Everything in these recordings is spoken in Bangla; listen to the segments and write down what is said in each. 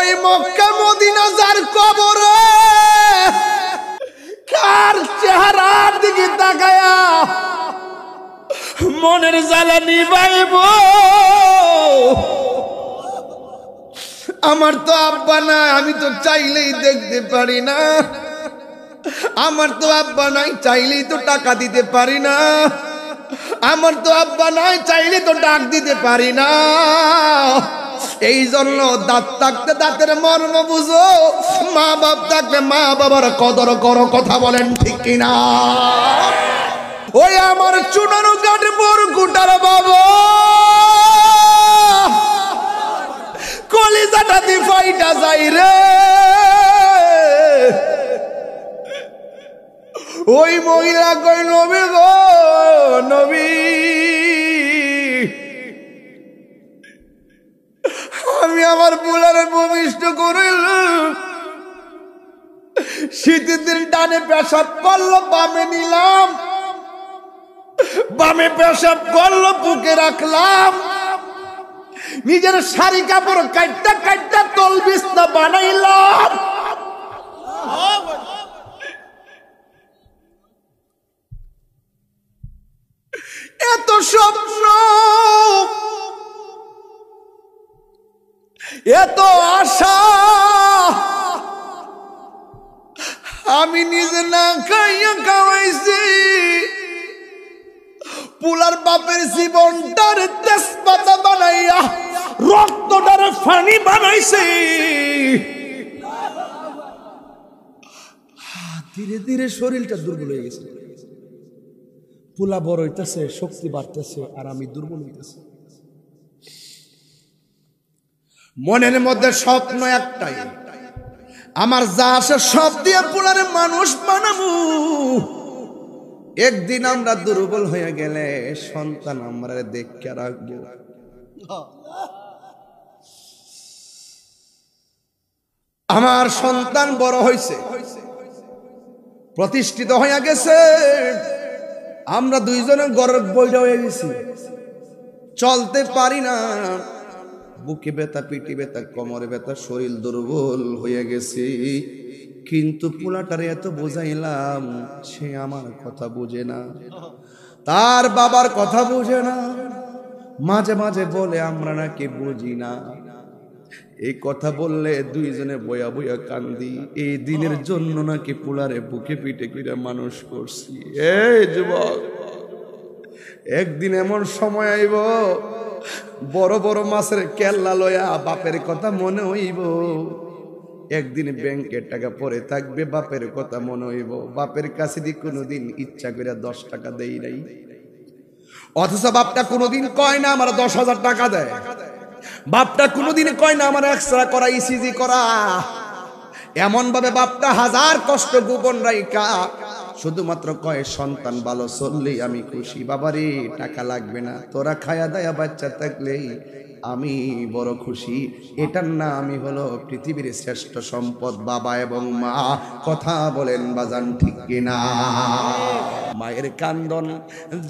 ওই মক্কা মদিনা যার কবরে কার চেহারার দিকে তাকায়া মনের জ্বালা নিভাইব। আমার তো আব্বা না, আমি তো চাইলেই দেখতে পারি না। আমার তো আব্বা নাই, চাইলেই তো টাকা দিতে পারি না। আমার তো আব্বা নাই, চাইলে তো ডাক দিতে পারি না। এই জন্য দাঁত থাকতে দাঁতের মর্ম বুঝো, মা বাপ থাকলে মা বাবার কদর করো। কথা বলেন ঠিক কিনা? ওই আমার চুনারু কাঠপুর গুটার বাবা কলিজাটা দি ফাইটা যাই রে। ওই মহিলা কই নবী গো নবী, আমি আমার বুলারে ভূমিষ্ঠ করিল। শীতের দিন ডানে পেশাব করলো, বামে নিলাম, বামে পেশাব করলো, বুকে রাখলাম। নিজের শাড়ি কাপড় কাটটা কাটটা তল বিছনা বানাইলাম। এত স্বপ্ন, এত আশা, আমি নিজে না খাইয়া খাওয়াইছি। পুলার বাপের জীবনটার তেজপাতা বানাইয়া রক্তটার ফানি বানাইছে। ধীরে ধীরে শরীরটা দুর্বল হয়ে গেছে। পুলা বড় হইতেছে, শক্তি বাড়তেছে, আর আমি দুর্বল হইতেছি। মনের মধ্যে স্বপ্ন একটাই, আমার যা আসে সব দিয়ে পুলারে মানুষ বানাবো। একদিন আমরা দুর্বল হয়ে গেলে সন্তান আমরা দেখে রাখবো। আমার সন্তান বড় হয়েছে, প্রতিষ্ঠিত হয়ে গেছে, আমরা দুইজনে ঘরের বইরা হয়ে গেছি, চলতে পারি না। বুকে ব্যথা, পিঠে ব্যথা, কোমরে ব্যথা, শরীর দুর্বল হয়ে গেছে। কিন্তু পোলাটারে এত বোঝাইলাম, সে আমার কথা বুঝে না, তার বাবার কথা বুঝে না। মাঝে মাঝে বলে আমরা নাকি বুঝি না। এই কথা বললে দুইজনে বয়া বয়া কান্দি। এই দিনের জন্য নাকি পোলারে বুকে পিঠে করে মানুষ করছি। এই যুবক, একদিন এমন সময় আইব, বড় বড় মাছের কেল্লা লয়া বাপের কথা মনে হইব। একদিন ব্যাংকের টাকা পরে থাকবে, বাপের কথা মনে হইব। বাপের কাছে দিয়ে কোনোদিন ইচ্ছা করে 10 টাকা দেই নাই, অথচ বাপটা কোনোদিন কয় না আমার 10,000 টাকা দেয়। বাপটা কোনোদিন কয় না আমার এক্সরা করা, ইসিজি করা। এমন ভাবে বাপটা হাজার কষ্ট গোপন রাইকা শুধুমাত্র কয় সন্তান ভালো চললেই আমি খুশি। বাবারে টাকা লাগবে না, তোরা খায়া দায়া বাচ্চা থাকলেই আমি বড় খুশি। এটার নামই হলো পৃথিবীর শ্রেষ্ঠ সম্পদ বাবা এবং মা। কথা বলেন বাজান ঠিক কিনা? মায়ের কান্দন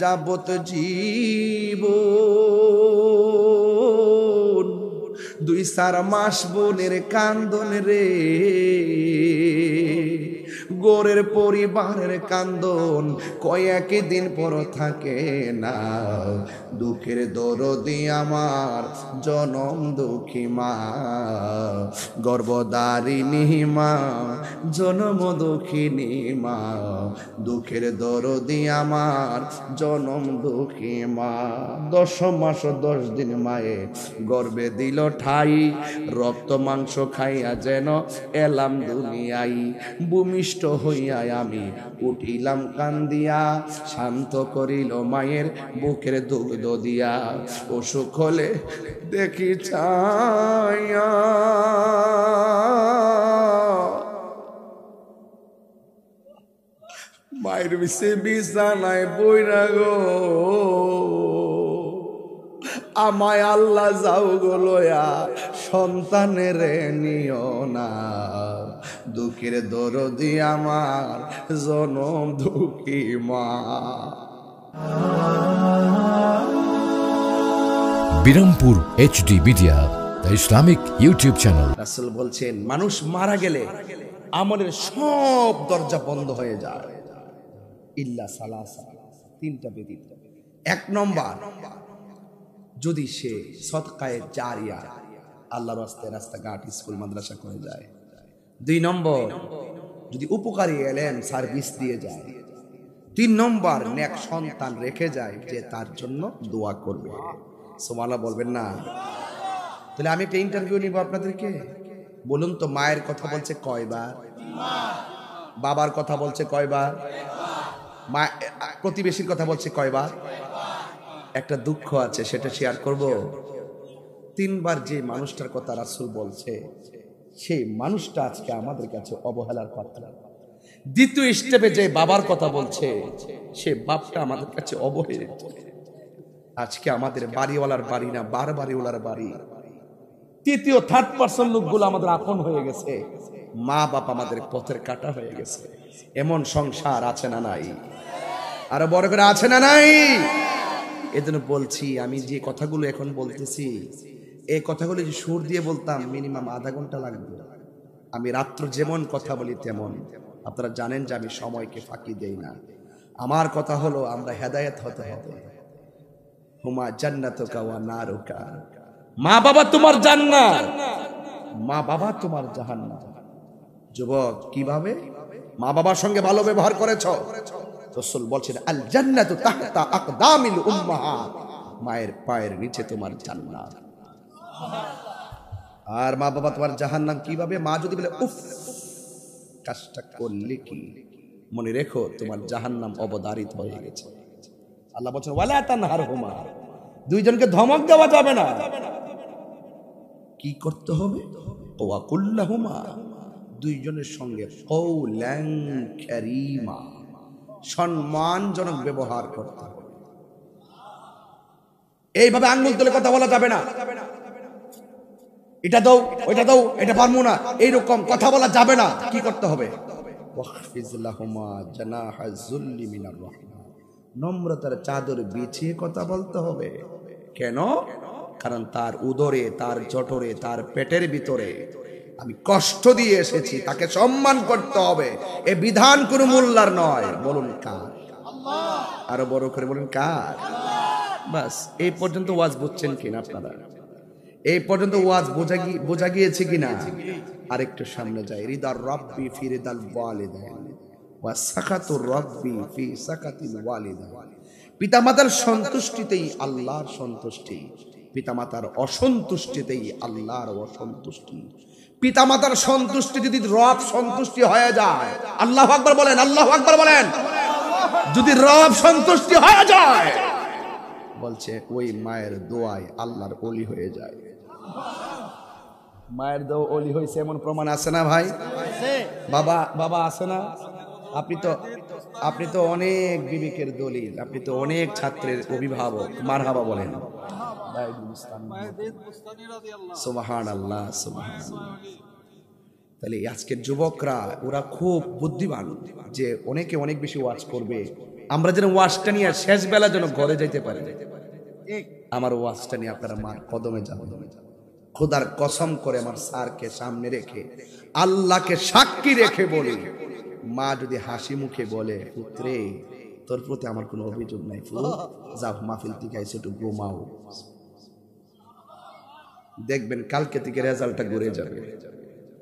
যাবত জীবন, 2-4 মাস বোনের কান্দন রে। গোরের পরিবারের কান্দন কয়েক দিন পর থাকে না। দুঃখের দরদি আমার জনম দুঃখী মা, গর্ভধারিণী মা, জনম দুঃখিনী মা। দুঃখের দরদি আমার জনম দুঃখী মা। 10 মাস 10 দিন মায়ে গর্ভে দিল ঠাই। রক্ত মাংস খাইয়া যেন এলাম দুনিয়ায়। ভূমিষ্ঠ হইয়া আমি উঠিলাম কান্দিয়া, শান্ত করিল মায়ের বুকের দুগ্ধ দিয়া। অসুখ হলে দেখি চাইয়া, মায়ের বিষে বিছানায় বইরা গো, আমায় আল্লাহ যাও গো লয়া সন্তানের নিও না। দুঃখের দরদি আমার জনম দুঃখী মা। Birampur HD media, Islamic YouTube channel. রাসূল বলছেন মানুষ মারা গেলে আমলের সব দরজা বন্ধ হয়ে যায় ইল্লা সালাসা, তিনটা ব্যতীত। এক নম্বর, যদি সে সদকায়ে জারিয়া আল্লাহর রাস্তায় রাস্তাঘাট স্কুল মাদ্রাসা করে যায়। দুই নম্বর, যদি উপকারী এলেম সার্ভিস দিয়ে যায়। তিন নম্বর, নেক সন্তান রেখে যায় যে তার জন্য দোয়া করবে। সুবহানাল্লাহ বলবেন না? তাহলে আমি একটা ইন্টারভিউ নিব আপনাদেরকে। বলুন তো, মায়ের কথা বলছে কয়বার? বাবার কথা বলছে কয়বার? মা প্রতিবেশীর কথা বলছে কয়বার? একটা দুঃখ আছে, সেটা শেয়ার করব। তিনবার যে মানুষটার কথা রাসূল বলছে, সেই মানুষটা আজকে আমাদের কাছে অবহেলার পাত্র। দ্বিতীয় স্টেপে যে বাবার কথা বলছে, সে বাপটা আমাদের কাছে অবহেলিত। আজকে আমাদের বাড়িওয়ালার বাড়ি না, বাড়িওয়ালার বাড়ি। তৃতীয় থার্ড পারসন লোকগুলো আমাদের আপন হয়ে গেছে। মা বাপ আমাদের পথের কাটা হয়ে গেছে। এমন সংসার আছে না নাই? আরো বড় করে আছে না নাই? এজন্য বলছি, আমি যে কথাগুলো এখন বলতেছি, এই কথাগুলো যে সুর দিয়ে বলতাম মিনিমাম আধা ঘন্টা লাগবে। আমি রাত্র যেমন কথা বলি তেমন। আপনারা জানেন যে আমি সময়কে ফাঁকি দেই না। আমার কথা হলো, আমরা হেদায়েত হতে হবে। হুমা জান্নাতুকা ওয়া নারুকা। মা বাবা তোমার জান্নাত, মা বাবা তোমার জাহান্নাম। যুবক, কিভাবে মা বাবার সঙ্গে ভালো ব্যবহার করেছো? রাসূল বলছেন আল জান্নাতু তাহতা আকদামিল উম্মাহাত, মায়ের পায়ের নিচে তোমার জান্নাত। আর মা বাবা তোমার জাহান্নাম কিভাবে? মা যদি বলে উফ কাজটা করলে কি, মনে রেখো তোমার জাহান্নাম অবধারিত হয়ে গেছে। আল্লাহ বলছেন ওয়ালা তানহারহুমা, দুইজনকে ধমক দেওয়া যাবে না। কি করতে হবে? ওয়া কুল্লাহুমা, দুইজনের সঙ্গে কওলান কারীমা, সম্মানজনক ব্যবহার করতে হবে। এইভাবে আঙ্গুল তুলে কথা বলা যাবে না। এটা দাও, ওইটা দাও, এটা পারবো না, এইরকম কথা বলা যাবে না। কি করতে হবে? ওয়াখফিজ লাহুমা জানাহা যুল্লি মিনার রাহমা, নম্রতার চাদর বিছিয়ে কথা বলতে হবে। কেন? কারণ তার উদরে, তার জঠরে, তার পেটের ভিতরে আমি কষ্ট দিয়ে এসেছি, তাকে সম্মান করতে হবে। এ বিধান কোনো মোল্লার নয়। বলুন কার? আরো বড় করে বলুন কার? বাস, এই পর্যন্ত ওয়াজ বুঝছেন কিনা আপনারা? এই পর্যন্ত ওয়াজ বোঝা গিয়েছে কিনা? আরেকটু সামনে যাই। রিদার রাব্বি ফি রিদাল ওয়ালিদাইন ওয়া সাকাতুর রাব্বি ফি সাকাতিল ওয়ালিদাইন, পিতামাতার সন্তুষ্টিতেই আল্লাহর সন্তুষ্টি, পিতামাতার অসন্তুষ্টিতেই আল্লাহর অসন্তুষ্টি। পিতামাতার সন্তুষ্টি যদি রব সন্তুষ্টি হয়ে যায়, আল্লাহু আকবার বলেন, আল্লাহু আকবার বলেন। যদি রব সন্তুষ্টি হয়ে যায়, বলছে ওই মায়ের দোয়ায় আল্লাহর ওলি হয়ে যায়। মায়ের দোয়া ওলি হয়েছে এমন প্রমাণ আছে না ভাই? বাবা আছে না? আপনি তো অনেক বিবেকের দলিল, আপনি তো অনেক ছাত্রের অভিভাবক। মারহাবা বলেন। সুবহানাল্লাহ, সুবহানাল্লাহ। তাহলে আজকের যুবকরা ওরা খুব বুদ্ধিমান, যে অনেকে অনেক বেশি ওয়াজ করবে। আমরা যেন ওয়াজটা নিয়ে শেষ বেলা যেন ঘরে যেতে পারি। আমার ওয়াজটা নিয়ে আপনারা মার কদমে যাবেন। খোদার কসম করে আমার স্যারকে সামনে রেখে, আল্লাহকে সাক্ষী রেখে বলি, মা যদি হাসি মুখে বলে পুত্রে তোর প্রতি আমার কোনো অভিযোগ নাই, যাও মাহফিল থেকে এসে একটু ঘুমাও, দেখবেন কালকে থেকে রেজাল্টটা ঘুরে যাবে।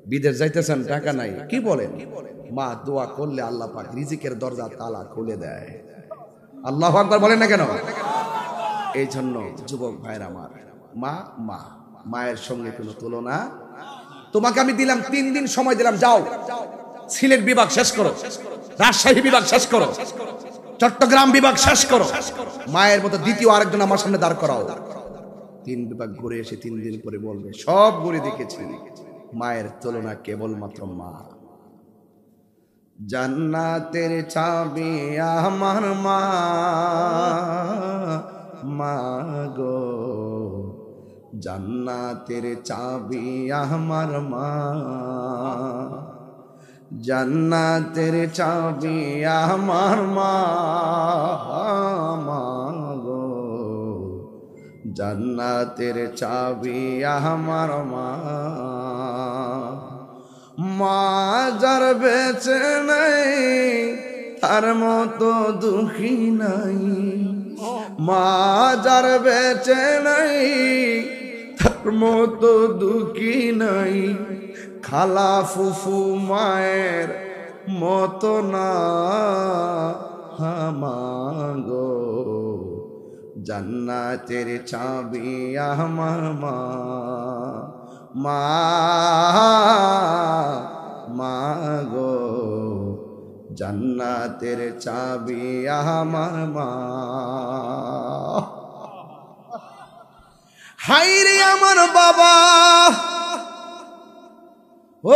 বিদেশ যাইতেছেন, টাকা নাই, কি বলেন? মা দোয়া করলে আল্লাহ পাক রিজিকের দরজা তালা খুলে দেয়। আল্লাহু আকবার বলেন না কেন? এই জন্য যুবক ভাইরা আমার, মায়ের সঙ্গে কোনো তুলনা। তোমাকে আমি দিলাম 3 দিন সময় দিলাম, যাও সিলেট বিভাগ শেষ করো, রাজশাহী বিভাগ শেষ করো, চট্টগ্রাম বিভাগ শেষ করো। মায়ের মতো দ্বিতীয় আরেকজন আমার সামনে দাঁড় করাও। 3 বিভাগ ঘুরে এসে 3 দিন পরে বলবে সব ঘুরে দেখেছি, মায়ের তুলনা কেবলমাত্র মা। জান্নাতের চাবি আমার মা, মা গো জান্নাতের চাবি আমার মা, জান্নাতের চাবি আমার মা, মা গো জান্নাতের চাবি আমার মা, মা যার বেঁচে নাই তার মতো দুঃখী নাই, মা যার বেঁচে নাই তার মতো দুঃখী নাই, খালা ফুফু মায়ের মতো না হামাগো, জান্নাতের চাবি আমার মা, মা মা গো, জান্নাতের চাবি আমার মা। হাইরে আমার বাবা, ও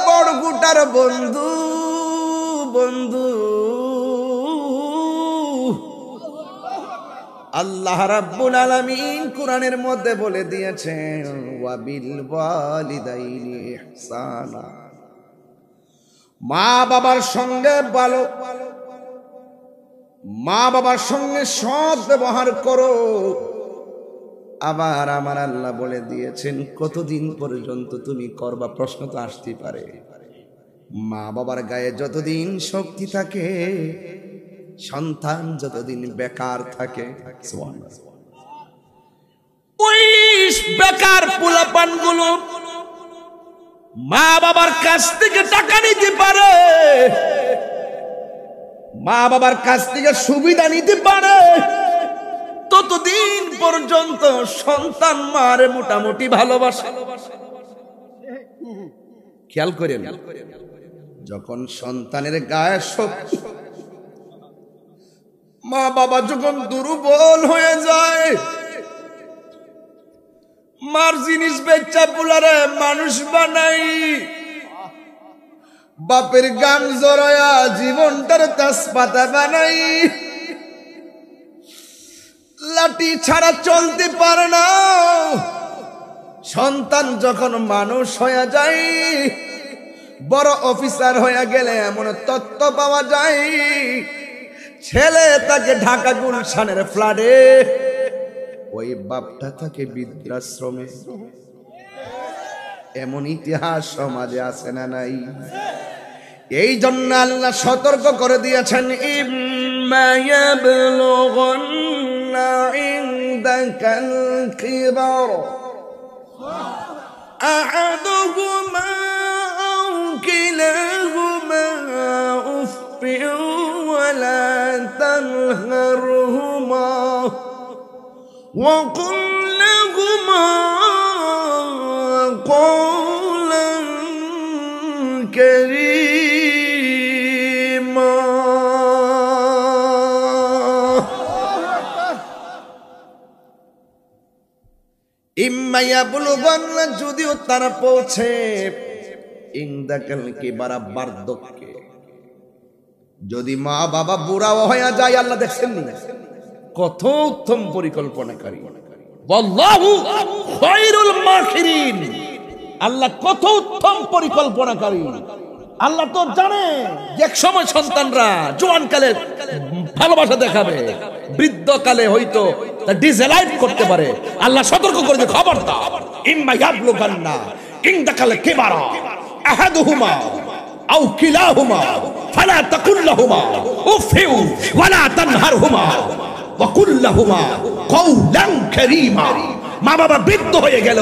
বড় গুটার বন্ধু বন্ধু, আল্লাহ রাব্বুল আলামিন কোরআনের মধ্যে বলে দিয়েছেন ওয়াবিল ওয়ালিদাইনি ইহসানা, মা বাবার সঙ্গে ভালো, মা বাবার সঙ্গে সৎ ব্যবহার করো। আবার আমার আল্লাহ বলে দিয়েছেন কতদিন পর্যন্ত তুমি করবা, প্রশ্ন তো আসতেই পারে। মা বাবার গায়ে যতদিন শক্তি থাকে, সন্তান যতদিন বেকার থাকে, ওই বেকার পোলাপান গুলো মা বাবার কাছ থেকে টাকা নিতে পারে, মা বাবার কাছ থেকে সুবিধা নিতে পারে, ততদিন পর্যন্ত সন্তান মারে মোটামুটি ভালোবাসে। খেয়াল করেন, যখন সন্তানের গায়ে শক্তি, মা বাবা যখন দুর্বল হয়ে যায়, মার জিনিস বেচা পুলারে মানুষ বানাই, বাপের গান জড়ায়া জীবনটার তেজপাতা বানাই, লাঠি ছাড়া চলতে পারে না। সন্তান যখন মানুষ হয়ে যায়, বড় অফিসার হয়ে গেলে এমন তথ্য পাওয়া যায়, ছেলে তাকে ঢাকা গুলশানের ফ্ল্যাটে, ওই বাপটা থাকে বৃদ্ধাশ্রমে। এমন ইতিহাস সমাজে আছে না নাই? এই জন্য আল্লাহ সতর্ক করে দিয়েছেন, ইম্মা ইয়াবলুগান্না ইনদাকাল কিবার আহাদুহুমা আও কিলাহুমা উফফিন ওয়ালা তানহারহুমা وقل لهما قولا كريما। ইম্মা ইয়াবলুগান্না, যদিও তারা পৌঁছে, ইনদাকাল কিবারা, বার্ধক্যে, যদি মা বাবা বুড়াও হয়ে যায়, আল্লাহ দেখছেন না কত উত্তম পরিকল্পনাকারী, ওয়াল্লাহু খায়রুল মাকিরিন, আল্লাহ কত উত্তম পরিকল্পনাকারী। আল্লাহ তো জানে যে এক সময় সন্তানরা জোয়ানকালে ভালোবাসা দেখাবে, বৃদ্ধকালে হয়তো তা ডিজেলাইট করতে পারে। আল্লাহ সতর্ক করে দিয়ে খবরদার, ইম্মা ইয়াবলুগান্না ইনদাকাল কিবারা আহাদুহুমা আও কিলাহুমা ফালা তাকুল লাহুমা উফিউ ওয়ালা তানহারহুমা ওয়াকুল লাহুমা কওলান কারীমা। মা বাবা বৃদ্ধ হয়ে গেল,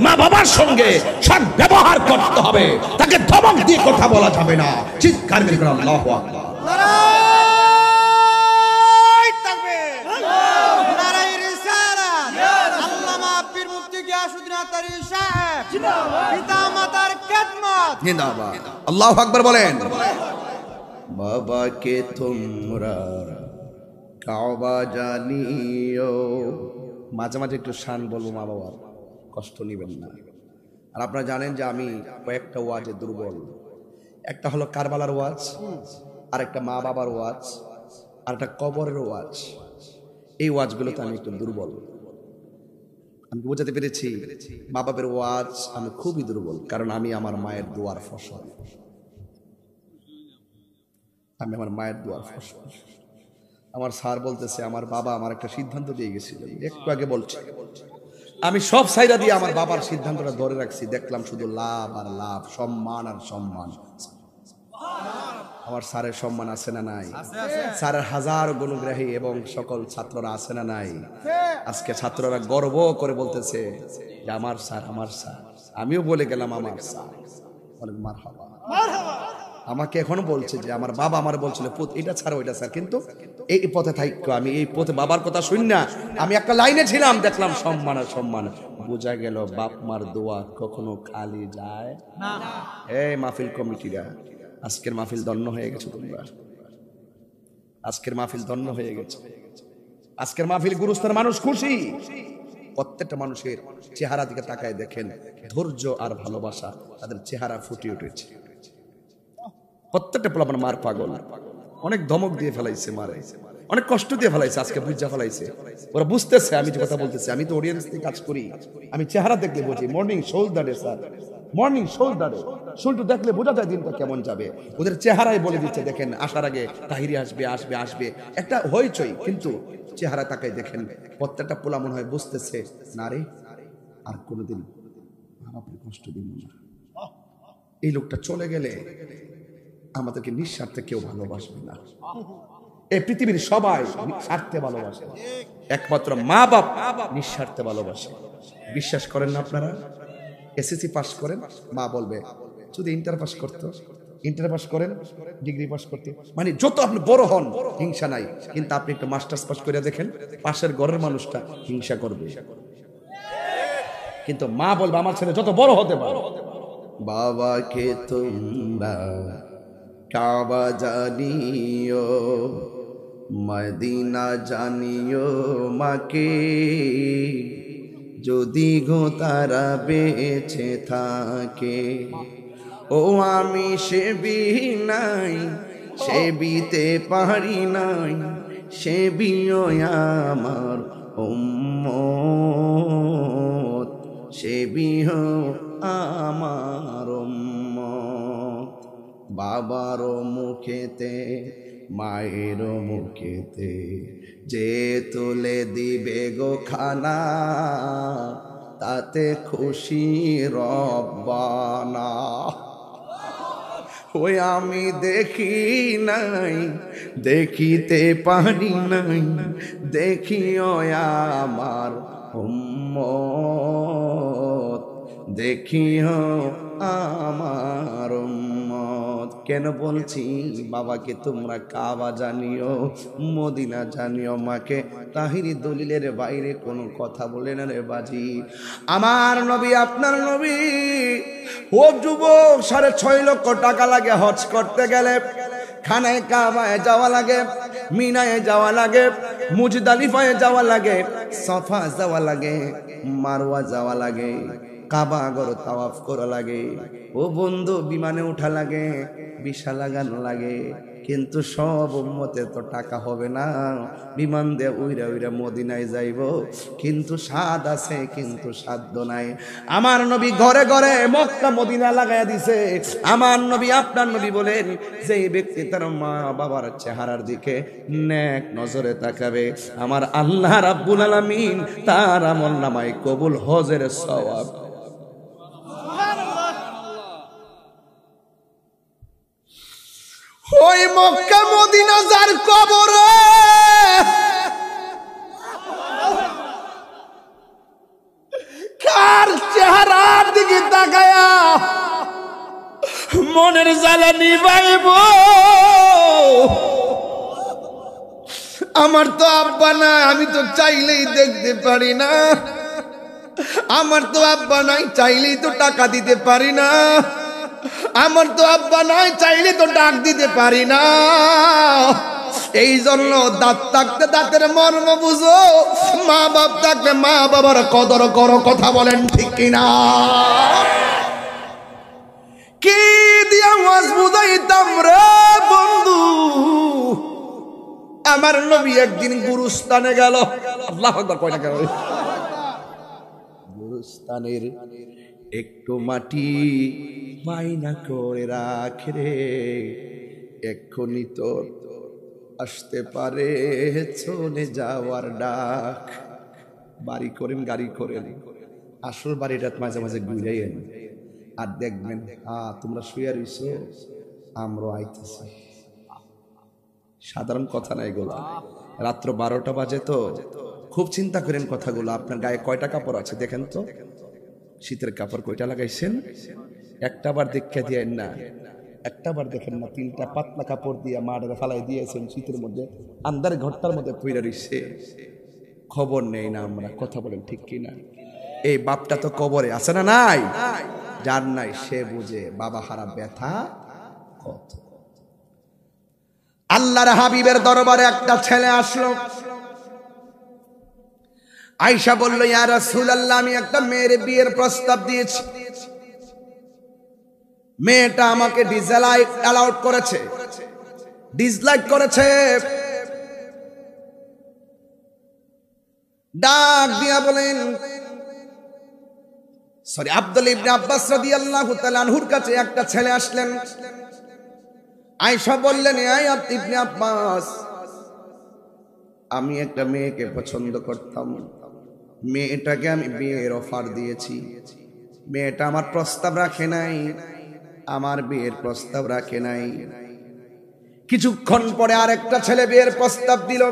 মা বাবার সঙ্গে সৎ ব্যবহার করতে হবে, তাকে ধমক দিয়ে কথা বলা যাবে না। চিৎকার করে আল্লাহু আকবার, নারায়ে তাকবীর, নারায়ে রিসালাত। আল্লামা পীর মুফতি গিয়াসউদ্দিন আতারি সাহেব পিতা মাতার খেদমত জিন্দাবাদ। আল্লাহু আকবার বলেন। বাবাকে তোমরা কাবা জানিও, মাঝে মাঝে একটু শান বলবো, মা বাবার কষ্ট নেবেন না। আর আপনারা জানেন যে আমি কয়েকটা ওয়াজে দুর্বল, একটা হলো কারবালার ওয়াজ, আর একটা মা বাবার ওয়াজ, আর একটা কবরের ওয়াজ। এই ওয়াজগুলোতে আমি একটু দুর্বল। আমি বোঝাতে পেরেছি, মা বাবার ওয়াজ আমি খুবই দুর্বল, কারণ আমি আমার মায়ের দোয়ার ফসল, আমি আমার মায়ের দোয়ার ফসল। আমার স্যার বলতেছে আমার বাবা আমার একটা সিদ্ধান্ত দিয়ে গেছিল, একটু আগে বলছে, আমি সব সাইডা দিয়ে আমার বাবার সিদ্ধান্তটা ধরে রাখছি, দেখলাম শুধু লাভ আর লাভ, সম্মান আর সম্মান। আমার স্যারের সম্মান আছে না নাই? স্যারের হাজার গুণগ্রাহী এবং সকল ছাত্ররা আছে না নাই? আজকে ছাত্ররা গর্ব করে বলতেছে যে আমার স্যার, আমার স্যার। আমিও বলে গেলাম আমার স্যার, বলে মারহাবা। আমাকে এখনো বলছে যে আমার বাবা আমার বলছিল পুত এটা ছাড়ো ওইটা স্যার, কিন্তু এই পথে থাইকো। আমি এই পথে বাবার কথা শুন না, আমি একটা লাইনে ছিলাম, দেখলাম সম্মান আর সম্মান। বোঝা গেল বাপ মার দোয়া কখনো খালি যায় না। এই মাহফিল কমিটিরা, আজকের মাহফিল ধন্য হয়ে গেছে তোমরা, আজকের মাহফিল ধন্য হয়ে গেছে। আজকের মাহফিল গুরুস্থানের মানুষ খুশি। প্রত্যেকটা মানুষের চেহারা দিকে তাকায় দেখেন, ধৈর্য আর ভালোবাসা তাদের চেহারা ফুটে উঠেছে। প্রত্যেকটা পোলাপান মার পাগল, অনেক ধমক দিয়ে ফেলাইছে, মারে অনেক কষ্ট দিয়ে ফেলাইছে, আজকে বুঝা ফেলাইছে। ওরা বুঝতেছে আমি যে কথা বলতেছি, আমি তো অডিয়েন্স নিয়ে কাজ করি, আমি চেহারা দেখলে বুঝি। মর্নিং শোল দাঁড়ে স্যার, মর্নিং শোল দাঁড়ে, শোলটু দেখলে বোঝা যায় দিনটা কেমন যাবে। ওদের চেহারাই বলে দিচ্ছে, দেখেন আসার আগে তাহিরি আসবে আসবে আসবে, একটা হইচই, কিন্তু চেহারা তাকাই দেখেন প্রত্যেকটা পোলা মনে হয় বুঝতেছে না রে আর কোনোদিন আপনি কষ্ট দিন না। এই লোকটা চলে গেলে আমাদেরকে নিঃস্বার্থে কেউ ভালোবাসবে না। এই পৃথিবীর সবাই স্বার্থে ভালোবাসে, একমাত্র মা বাপ নিঃস্বার্থে ভালোবাসে। বিশ্বাস করেন না আপনারা? এসএসসি পাস করেন, মা বলবে যদি ইন্টার পাস করতো, ইন্টার পাস করেন, ডিগ্রি পাস করতে, মানে যত আপনি বড় হন হিংসা নাই, কিন্তু আপনি একটু মাস্টার্স পাস করে দেখেন, পাশের ঘরের মানুষটা হিংসা করবে, কিন্তু মা বলবে আমার ছেলে যত বড় হতে পারে। বাবাকে তোমরা কাবা জানিও, মদিনা জানিও মাকে, যদি গো তারা বেঁচে থাকে। ও আমি সেবি নাই, সেবিতে পারি নাই, সেবিও আমার উম্মত, সেবিও আমার উম্মত। বাবার মুখেতে মায়ের মুখেতে যে তুলে দিবে গো খানা, তাতে খুশি রব্বানা। ওই আমি দেখি নাই, দেখিতে পারি নাই, দেখিও আমার উম্মত, দেখিও আমার উম্মত। কেন বলছি বাবাকে তোমরা কাবা জানিও, মদিনা জানিও, মাকে তাহিরি দলিলের বাইরে কোনো কথা বলে না রে বাজি। আমার নবী আপনার নবী, ও যুবক, 6.5 লক্ষ টাকা লাগে হজ করতে গেলে। খানায় কাবায় যাওয়া লাগে, মিনায় যাওয়া লাগে, মুজদালিফায় যাওয়া লাগে, সফা যাওয়া লাগে, মারওয়া যাওয়া লাগে, কাবা ঘর তাওয়াফ করা লাগে। ও বন্ধু, বিমানে উঠা লাগে, ভিসা লাগানো লাগে, কিন্তু সব উম্মতের তো টাকা হবে না। বিমান দিয়ে উইরা উইরা মদিনায় যাইব, কিন্তু স্বাদ আছে কিন্তু সাধ্য নাই। আমার নবী ঘরে ঘরে মক্কা মদিনা লাগাইয়া দিছে। আমার নবী আপনার নবী বলেন, যে ব্যক্তি তার মা বাবার চেহারার দিকে নেক নজরে তাকাবে, আমার আল্লাহ রাব্বুল আলামিন তার আমল নামায় কবুল হজের সওয়াব। ওই মক্কা মদিনা যার কবরে কার চেহারার দিকে তাকায়া মনের জ্বালা নিবাইব। আমার তো আব্বা না, আমি তো চাইলেই দেখতে পারি না। আমার তো আব্বা নাই, চাইলেই তো টাকা দিতে পারি না। আমার তো আব্বা নাই, চাইলে তো ডাক দিতে পারি না। এই জন্য দাঁত থাকতে দাঁতের মর্ম বুঝো, মা বাপ থাকলে মা বাবার কদর করো। কথা বলেন ঠিক কিনা? কি দিয়া ওয়াজ বুঝাইতাম রে বন্ধু। আমার নবী একদিন গুরুস্থানে গেল। আল্লাহু আকবার কয়টা গেল? গুরুস্থানের একটু মাটি মাইনা করে রাখে রে, এক্ষুনি তো আসতে পারে চলে যাওয়ার ডাক। বাড়ি করেন গাড়ি করেন, আসল বাড়িটা মাঝে মাঝে ঘুরাইয়েন আর দেখবেন তোমরা শুয়ে রইছো, আমরা আইতেছি। সাধারণ কথা নাই গোলা। রাত্র 12টা বাজে তো খুব চিন্তা করেন কথাগুলো। আপনার গায়ে কয়টা কাপড় আছে দেখেন তো, শীতের কাপড় কয়টা লাগাইছেন? একটা বার দেখে দিয়েন না, একটা বার দেখেন না, 3টা পাতলা কাপড় দিয়ে মাঠে ফালাই দিয়েছেন শীতের মধ্যে, আন্দার ঘরটার মধ্যে পইরা রইছে, খবর নেই না আমরা। কথা বলেন ঠিক কিনা? এই বাপটা তো কবরে আছে না নাই? যার নাই সে বুঝে বাবা হারা ব্যথা কত। আল্লাহর হাবিবের দরবারে একটা ছেলে আসলো। আয়েশা বলল, ইয়া রাসূলুল্লাহ, আমি একটা মেয়ের বিয়ের প্রস্তাব দিয়েছি, মেয়েটা আমাকে ডিসলাইক করেছে। ডাক দিয়া বলেন, আব্দুল্লাহ ইবনে আব্বাস রাদিয়াল্লাহু তাআলা আনহুর কাছে একটা ছেলে আসলেন। আয়েশা বললেন, এই ইবনে আব্বাস, আমি একটা মেয়েকে পছন্দ করতাম, মেয়েটাকে আমি বিয়ের অফার দিয়েছি, মেয়েটা আমার প্রস্তাব রাখে নাই, আমার বিয়ের প্রস্তাব রাখে নাই। কিছুক্ষণ পরে আরেকটা ছেলে বিয়ের প্রস্তাব দিল,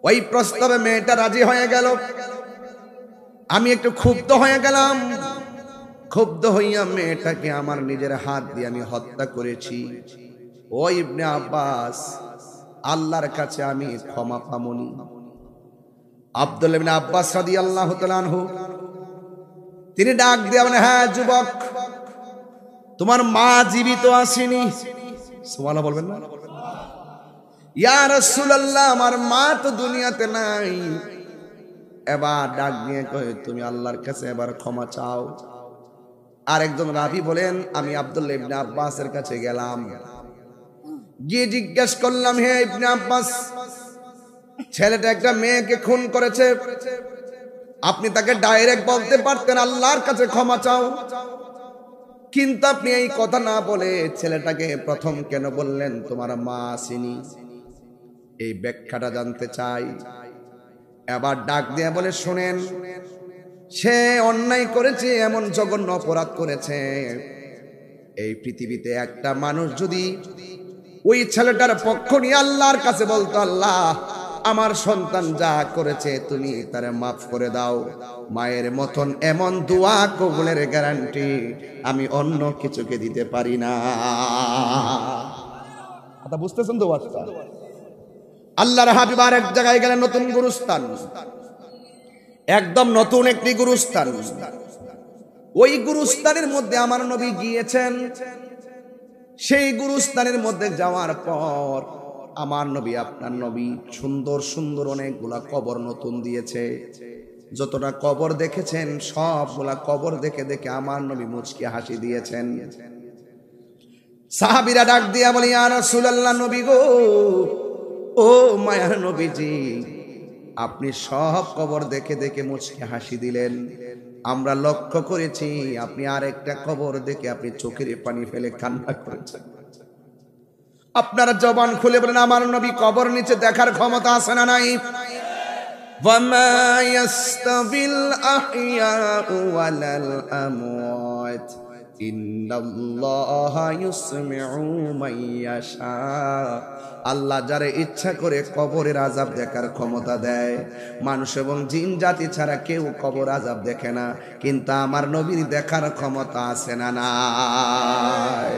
ওই প্রস্তাবে মেয়েটা রাজি হয়ে গেল। আমি একটু ক্ষুব্ধ হয়ে গেলাম, ক্ষুব্ধ হইয়া মেয়েটাকে আমার নিজের হাত দিয়ে আমি হত্যা করেছি। ও ইবনে আব্বাস, আল্লাহর কাছে আমি ক্ষমা পামনি। আব্দুল্লাহ ইবনে আব্বাস রাদিয়াল্লাহু তাআলা আনহু তিনি ডাক দিয়ে বলেন, হ্যাঁ যুবক, তোমার মা জীবিত আসেনি? সুবহানাল্লাহ বলবেন না? ইয়া রাসূলুল্লাহ, আমার মা তো দুনিয়াতে নাই। এবার ডাক দিয়ে কয়, তুমি আল্লাহর কাছে এবার ক্ষমা চাও। আরেকজন রাবী বলেন, আমি আব্দুল্লাহ ইবনে আব্বাসের কাছে গেলাম, গিয়ে জিজ্ঞেস করলাম, হে ইবনে আব্বাস, ছেলেটা একটা মেয়েকে খুন করেছে, আপনি তাকে ডাইরেক্ট বলতে পারতেন আল্লাহর কাছে ক্ষমা চাও, কিন্তু আপনি এই কথা না বলে ছেলেটাকে প্রথম কেন বললেন তোমার মা আসেনি? এই ব্যাখ্যাটা জানতে চাই। এবার ডাক দিয়ে বলে, শোনেন, সে অন্যায় করেছে, এমন জঘন্য অপরাধ করেছে, এই পৃথিবীতে একটা মানুষ যদি ওই ছেলেটার পক্ষ নিয়ে আল্লাহর কাছে বলতো, আল্লাহ আমার সন্তান যা করেছে তুমি তারে মাফ করে দাও, মায়ের মতন এমন দোয়া কবুলের গ্যারান্টি আমি অন্য কিছুকে দিতে পারি না। কথা বুঝতেছেন তো? আল্লাহর হাবিব আর এক জায়গায় গেলেন, নতুন গুরুস্থান, একদম নতুন একটি গুরুস্থান। ওই গুরুস্থানের মধ্যে আমার নবী গিয়েছেন। সেই গুরুস্থানের মধ্যে যাওয়ার পর আমার নবী, আপনার নবী সুন্দর সুন্দর অনেকগুলা কবর নতুন দিয়েছে। যতটা কবর দেখেছেন সবগুলা কবর দেখে দেখে আমার নবী মুচকি হাসি দিয়েছেন। সাহাবীরা ডাক দিয়া বলে, ইয়া রাসূলুল্লাহ, নবী গো, ও মায়ার নবীজি, আপনি সব কবর দেখে দেখে মুচকি হাসি দিলেন, আমরা লক্ষ্য করেছি আপনি আরেকটা কবর দেখে আপনি চোখের পানি ফেলে কান্না করেছেন। আপনারা জবান খুলে বলেন, আমার নবী কবর নিচে দেখার ক্ষমতা আছে না নাই? ওয়ামা ইয়াস্তাবিল আহইয়াউ ওয়ালাল আমওয়াত ইন্নাল্লাহা ইউসমিউ মান ইয়াশা। আল্লাহ যারে ইচ্ছা করে কবরের আযাব দেখার ক্ষমতা দেয়। মানুষ এবং জিন জাতি ছাড়া কেউ কবর আযাব দেখে না, কিন্তু আমার নবীর দেখার ক্ষমতা আছে না নাই?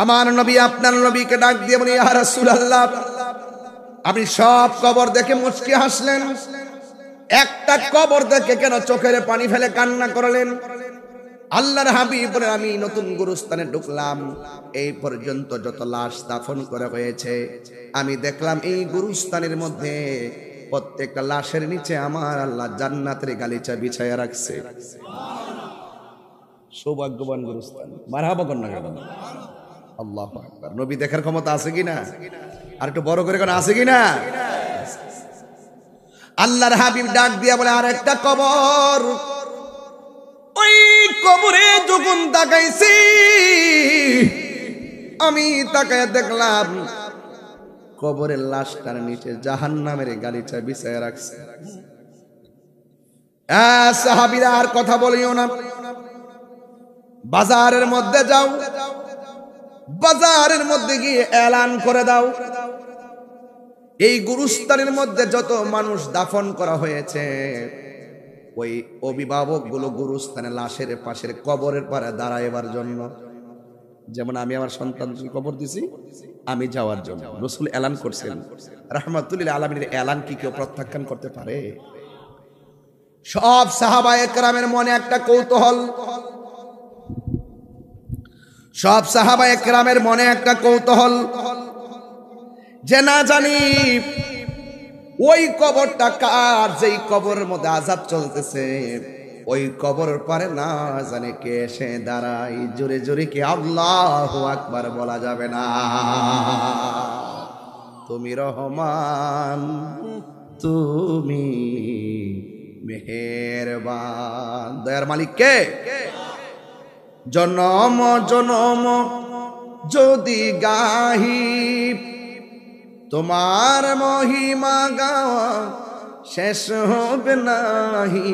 আমার নবী আপনার নবীকে ডাক দিয়ে বলি, ইয়া রাসূলুল্লাহ, আপনি সব কবর দেখে মুচকি হাসলেন, একটা কবর দেখে কেন চোখের পানি ফেলে কান্না করলেন? আল্লাহর হাবিব বলে, আমি নতুন গুরুস্থানে ঢুকলাম, এই পর্যন্ত যত লাশ দাফন করা হয়েছে আমি দেখলাম এই গুরুস্থানের মধ্যে প্রত্যেকটা লাশের নিচে আমার আল্লাহ জান্নাতের গালিচা বিছায়া রাখছে। সৌভাগ্যবান গুরুস্থান। মারহাবা কন্যা কেন? আল্লাহু আকবার। নবী দেখার ক্ষমতা আছে কিনা? আর একটু বড় করে কেন আছে কিনা? আল্লাহর হাবিব ডাক দিয়া বলে, আর একটা কবর। ওই কবরে যখন তাকাইছি আমি তাকায় দেখলাম কবরের লাশটার নিচে জাহান্নামের গালিচা বিছায় রাখছে। সাহাবীরা আর কথা বলিও না, বাজারের মধ্যে যাও, বাজারের মধ্যে গিয়ে এলান করে দাও, এই গুরুস্থানের মধ্যে যত মানুষ দাফন করা হয়েছে ওই অভিভাবক গুলো গুরুস্থানে লাশের পাশের কবরের পারে দাঁড়াইবার জন্য। যেমন আমি আমার সন্তানকে কবর দিছি, আমি যাওয়ার জন্য রাসূল এলান করছেন। রাহমাতুল আলামিনের এলান কি কেউ প্রত্যাখ্যান করতে পারে? সব সাহাবায়ে কেরামের মনে একটা কৌতূহল, সব সাহাবায়ে কেরামের মনে একটা কৌতূহল যে না জানি ওই কবরটা কার, যেই কবরের মধ্যে আযাব চলতেছে ওই কবরের পারে না জানে কে এসে দাঁড়ায়। জোরে জোরে কি আল্লাহু আকবার বলা যাবে না? তুমি রহমান, তুমি মেহেরবান, দয়ার মালিক কে? জনম জনম যদি গাহি তোমার মহিমা গাওয়া শেষ হবে নাহি।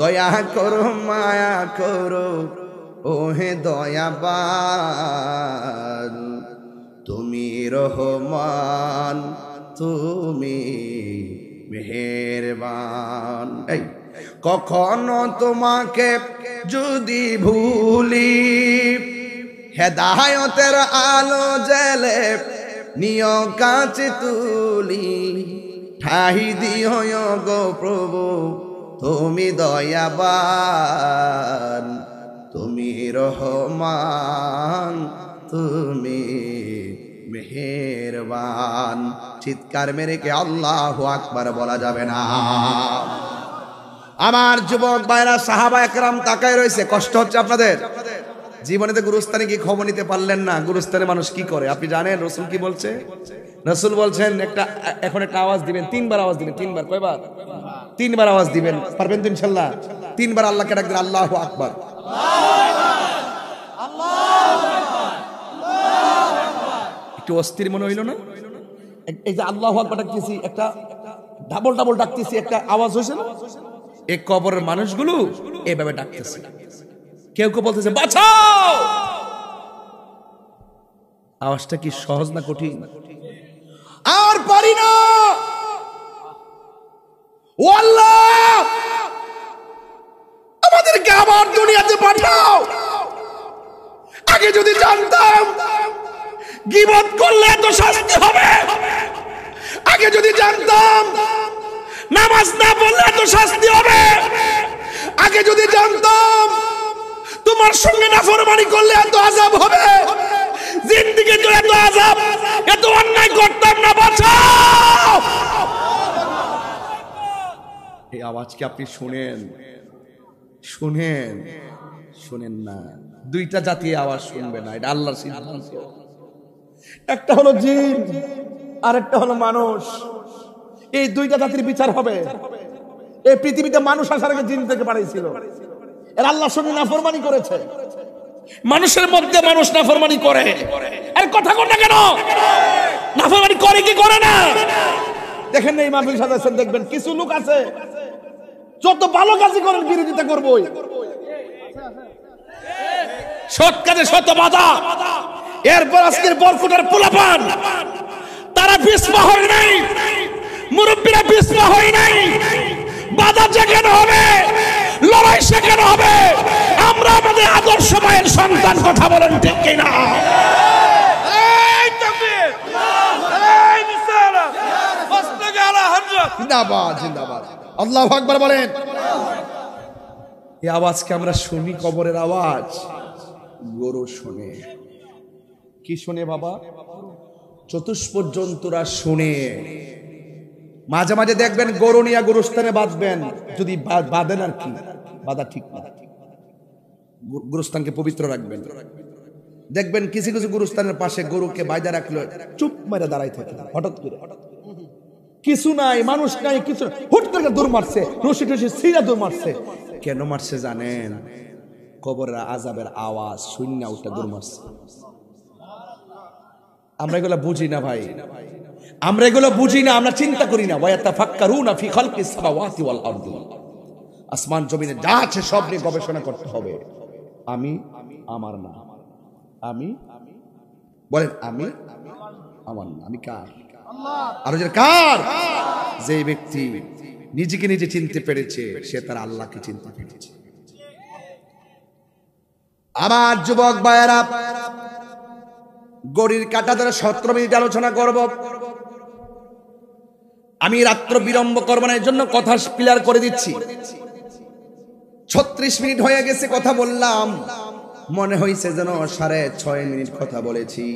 দয়া করো মায়া করো ওহে দয়াবান, তুমি রহমান, তুমি মেহেরবান। এই কখনো তোমাকে যদি ভুলি, হেদায়েতের আলো জেলে নিয় কাছে তুলি। ঠাই দিও গো প্রভু তুমি দয়াবান, তুমি রহমান, তুমি মেহেরবান। চিৎকার মেরে কে আল্লাহু আকবার বলা যাবে না? আমার যুবক ভাইরা সাহাবায়ে কেরাম তাকায় রয়েছে। কষ্ট হচ্ছে আপনাদের? জীবনে তো গুরুস্থানে কি খবর নিতে পারলেন না? গুরুস্থানে মানুষ কি করে আপনি জানেন? রাসূল কি বলছে? রাসূল বলছেন এখন একটা আওয়াজ দিবেন, 3 বার আওয়াজ দিবেন। 3 বার, কয়বার? 3 বার আওয়াজ দিবেন। পারবেন তো ইনশাআল্লাহ? 3 বার আল্লাহকে ডাক দিন, আল্লাহু আকবার, আল্লাহু আকবার। একটু অস্থির মনে হইল না? এই যে আল্লাহু আকবার ডাকতেছি, একটা ডাবল ডাবল ডাকতেছি, একটা আওয়াজ হয়েছে না? এই কবরের মানুষগুলো এইভাবে ডাকতেছে। কেউ কেউ বলতেছে বাঁচাও। আওয়াজটা কি সহজ না কঠিন? আর পারি না, ও আল্লাহ আমাদেরকে আবার দুনিয়াতে পাঠাও। আগে যদি জানতাম গীবত করলে এত শাস্তি হবে, আগে যদি জানতাম নামাজ না পড়লে এত শাস্তি হবে, আগে যদি জানতাম তোমার সঙ্গে নাফরমানি করলে এত আযাব হবে, জিন্দেগি তো এত আযাব, এত অন্যায় করতাম না, বাঁচাও। এই আওয়াজ কি আপনি শুনেন? শুনেন? শুনেন না। দুইটা জাতি আওয়াজ শুনবে না, এটা আল্লাহর সিদ্ধান্ত। একটা হলো জিন আর একটা হলো মানুষ। এই দুইটা জাতির বিচার হবে। এই পৃথিবীতে মানুষ আসার আগে জিন থেকে পাঠাইছিল, এর আল্লাহর সঙ্গে নাফরমানি করেছে। মানুষের মধ্যে মানুষ নাফরমানি করে, এর কথা কোনটা কেন? নাফরমানি করে কি করে না? দেখেন এই মাহফিল সাজাচ্ছেন, দেখবেন কিছু লোক আছে যত ভালো কাজই করেন বিরোধিতা করবই, সৎ কাজে শত বাধা। এরপর আজকের বরকুটার পোলাপান তারা পিছপা হয় নাই, মুরব্বীরা পিছপা হয় নাই। বাধা শেখানো হবে, লড়াই শেখানো হবে। আমরা আমাদের আদর্শ মায়ের সন্তান, কথা বলেন ঠিক কিনা? জিন্দাবাদ, জিন্দাবাদ, আল্লাহু আকবার বলেন। এই আওয়াজকে আমরা শুনি, কবরের আওয়াজ। গরু শুনে, কি শুনে বাবা? চতুষ্পদ জন্তুরা শুনে। মাঝে মাঝে দেখবেন গরু নিয়ে গুরুস্থানে বাঁধবেন, যদি বাঁধেন আর কি, বাঁধা ঠিক না। গুরুস্থানকে পবিত্র রাখবেন। দেখবেন কিছু কিছু গুরুস্থানের পাশে গরুকে বাইদা রাখলো, চুপ মেরে দাঁড়াই থাকে, হঠাৎ করে কিছু নাই, মানুষ নাই, কিছু হুট করে দৌড় মারছে, রশি টসি ছিঁড়া দৌড় মারছে। কেন মারছে জানেন? কবরের আযাবের আওয়াজ শূন্য উঠে দৌড় মারছে। আমরা এগুলো বুঝি না ভাই, আমরা এগুলো বুঝি না, আমরা চিন্তা করি না। ওয়ায়াতাফাক্কারুনা ফি খালকিস সামাওয়াতি ওয়াল আরদি, আসমান জমিনে যা আছে সব নিয়ে গবেষণা করতে হবে। আমি আমার না, আমি বলেন আমি আমার না, আমি কার? আর কার? যে ব্যক্তি নিজেকে নিজে চিনতে পেরেছে সে তার আল্লাহকে চিনতে পেরেছে। আমার যুবক ভাইয়েরা, গড়ির কাঁটা ধরে 17 মিনিট আলোচনা করব। আমি রাত্র বিলম্ব করব না, এর জন্য কথা ক্লিয়ার করে দিচ্ছি। 36 মিনিট হয়ে গেছে কথা বললাম, মনে হয়েছে যেন 6.5 মিনিট কথা বলেছি।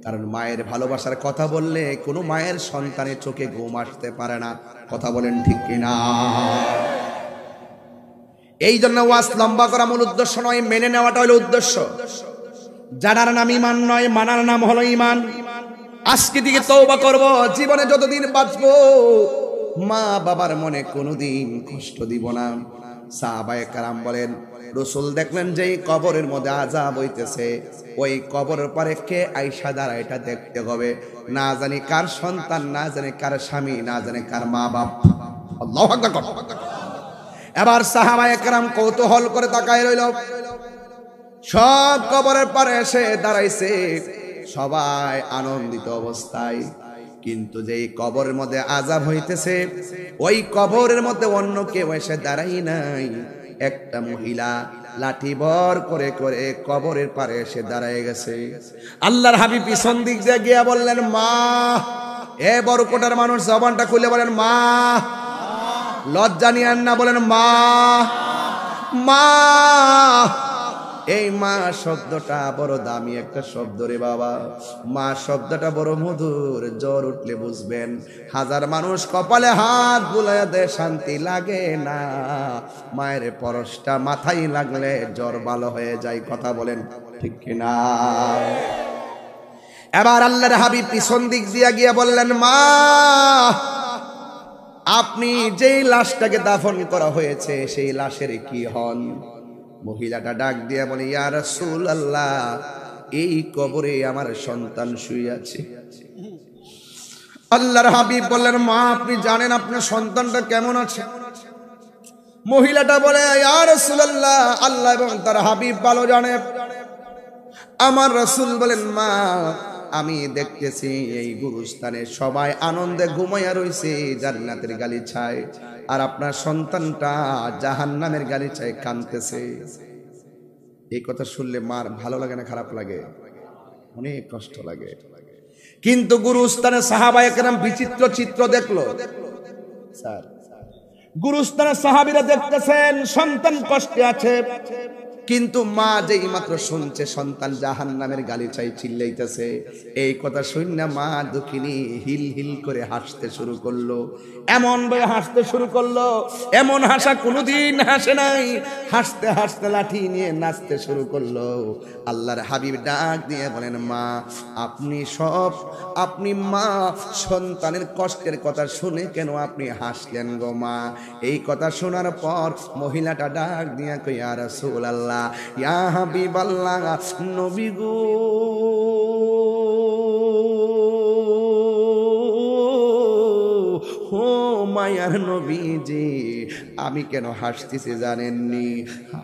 কারণ মায়ের ভালোবাসার কথা বললে কোনো মায়ের সন্তানের চোখে ঘুম আসতে পারে না। কথা বলেন ঠিক কিনা? এই জন্য ওয়াজ লম্বা করা মূল উদ্দেশ্য নয়, মেনে নেওয়াটা হলো উদ্দেশ্য। জানার নাম ঈমান নয়, মানার নাম হলো ঈমান। আজকে দিকে তওবা করব, জীবনে যতদিন বাঁচবো মা বাবার মনে কোনোদিন কষ্ট দিব না। সাহাবায়ে কেরাম বলেন, রাসূল দেখলেন যে কবরের মধ্যে আযাব হইতেছে, ওই কবরের পরে কে আয়েশা দ্বারা এটা দেখতে হবে, না জানি কার সন্তান, না জানি কার স্বামী, না জানি কার মা বাপ। আল্লাহু আকবার। এবার সাহাবায়ে কেরাম কৌতূহল করে তাকায় রইল। সব কবরের পারে এসে দাঁড়াইছে, সবাই আনন্দিত অবস্থায়। কিন্তু যেই কবরের মধ্যে আযাব হইতেছে, ওই কবরের মধ্যে অন্য কেউ এসে দাঁড়াই নাই। একটা মহিলা লাঠি ভর করে করে কবরের পারে এসে দাঁড়ায় গেছে। আল্লাহর হাবিব পিছন দিক দিয়ে গিয়া বললেন, মা। এ বড়কোটার মানুষ জবানটা খুলে বলেন মা। লজ্জা নিয়েন না, বলেন মা। মা, এই মা শব্দটা বড় দামি একটা শব্দ রে বাবা। মা শব্দটা বড় মধুর, জ্বর উঠলে বুঝবেন। হাজার মানুষ কপালে হাত বুলাইয়া দেয়, শান্তি লাগে না। মায়ের পরশটা মাথায় লাগলে জ্বর ভালো হয়ে যায়। কথা বলেন ঠিক কিনা? এবার আল্লাহর হাবিব পিছন দিক দিয়া গিয়া বললেন, মা, আপনি যেই লাশটাকে দাফন করা হয়েছে সেই লাশের কি হন? মহিলাটা ডাক দিয়া বলে, ইয়া রাসূলুল্লাহ, এই কবরে আমার সন্তান শুয়ে আছে। আল্লাহর হাবিব বললেন, মা, আপনি জানেন আপনার সন্তানটা কেমন আছে? মহিলাটা বলে, ইয়া রাসূলুল্লাহ, আল্লাহ এবং তার হাবিব ভালো জানে। আমার রাসূল বলেন, মা, আমি দেখতেছি এই গুরুস্থানে সবাই আনন্দে ঘুমাইয়া রইছে জান্নাতের গালিচায়, আর আপনার সন্তানটা জাহান্নামের গালিচায় কাঁদতেছে। এই কথা শুনলে মার ভালো লাগে না খারাপ লাগে? অনেক কষ্ট লাগে। কিন্তু গুরুস্থানে সাহাবায়ে কেরাম বিচিত্র চিত্র দেখলো। স্যার, গুরুস্থানে সাহাবীরা দেখতেছেন সন্তান কষ্টে আছে, কিন্তু মা যেই মাত্র শুনছে সন্তান জাহান্নামের গালিচায় চিল্লাইতেছে, এই কথা শুনে মা দুঃখিনী হিল হিল করে হাসতে শুরু করলো। এমন ভাবে হাসতে শুরু করলো, এমন হাসা কোনোদিন হাসে নাই। হাসতে হাসতে লাঠি নিয়ে নাচতে শুরু করলো। আল্লাহর হাবিব ডাক দিয়ে বলেন, মা, আপনি মা সন্তানের কষ্টের কথা শুনে কেন আপনি হাসলেন গো মা? এই কথা শোনার পর মহিলাটা ডাক দিয়া কই, ইয়া রাসূলুল্লাহ, ইয়া হাবিবাল্লাহ, নবী গো, ও মায়ার নবীজি, আমি কেন হাসতেছি জানেননি?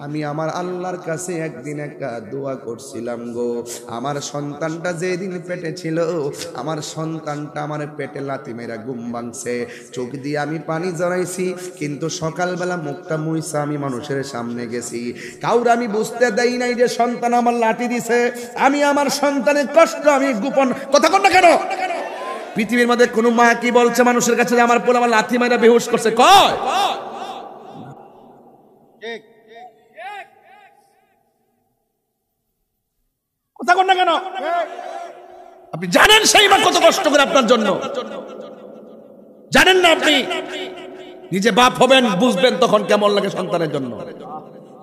আমি আমার আল্লাহর কাছে একদিন একটা দোয়া করছিলাম গো। আমার সন্তানটা যেদিন পেটে ছিল, আমার সন্তানটা আমার পেটে লাথি মেরা ঘুম ভাঙছে, চোখ দিয়ে আমি পানি জড়াইছি, কিন্তু সকালবেলা মুখটা মুইসা আমি মানুষের সামনে গেছি, কাউরে আমি বুঝতে দেই নাই যে সন্তান আমার লাঠি দিছে। আমি আমার সন্তানের কষ্ট আমি গোপন কথা কর না কেন? পৃথিবীর মধ্যে কোন মা কি বলছে মানুষের কাছে যে আমার পোলা আমার লাথি মাইরা বেহুশ করছে? কয় কথা কর না কেন? আপনি জানেন সেই মা কত কষ্ট করে আপনার জন্য? জানেন না? আপনি নিজে বাপ হবেন, বুঝবেন তখন কেমন লাগে সন্তানের জন্য।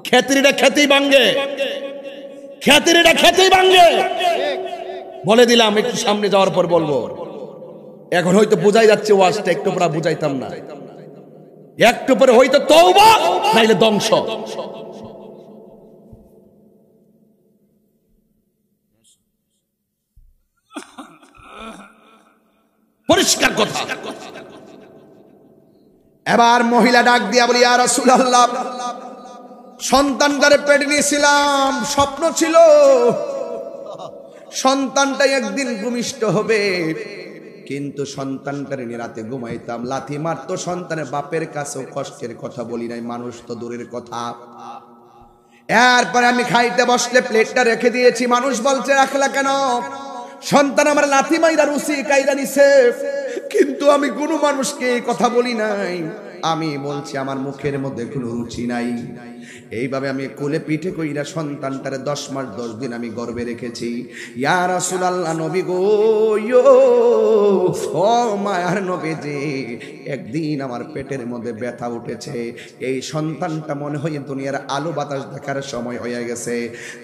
খেতিরিটা খেতেই ভাঙ্গে, খেতিরিটা খেতেই ভাঙ্গে। বলে দিলাম, একটু সামনে যাওয়ার পর বলবো। এখন হয়তো বোঝাই যাচ্ছে ওয়াজটা, একটু পরে বুঝাইতাম না। একটু পরে হয়তো তওবা নাইলে ধ্বংস। পরিষ্কার কথা। এবার মহিলা ডাক দিয়া বলি, ইয়া রাসূলুল্লাহ, সন্তানটারে পেটে নিয়েছিলাম, স্বপ্ন ছিল সন্তানটাই একদিন ভূমিষ্ঠ হবে, কিন্তু সন্তানটারে নিয়ে রাতে ঘুমাইতাম, লাথি মারতো সন্তানের বাপের কাছেও কষ্টের কথা বলি নাই, মানুষ তো দূরের কথা। এরপরে আমি খাইতে বসলে প্লেটটা রেখে দিয়েছি, মানুষ বলছে রাখলা কেন? সন্তান আমার লাথি মাইরা রুচি কাইরা নিছে, কিন্তু আমি কোনো মানুষকে এই কথা বলি নাই। আমি বলছি আমার মুখের মধ্যে কোনো রুচি নাই। এইভাবে আমি কোলে পিঠে কইরা সন্তানটারে 10 মাস 10 দিন আমি গর্ভে রেখেছি। ইয়া রাসূলুল্লাহ, নবী গো, ও মায়ার নবীজি, একদিন আমার পেটের মধ্যে ব্যথা উঠেছে, এই সন্তানটা মনে হয় দুনিয়ার আলো বাতাস দেখার সময় হয়ে গেছে।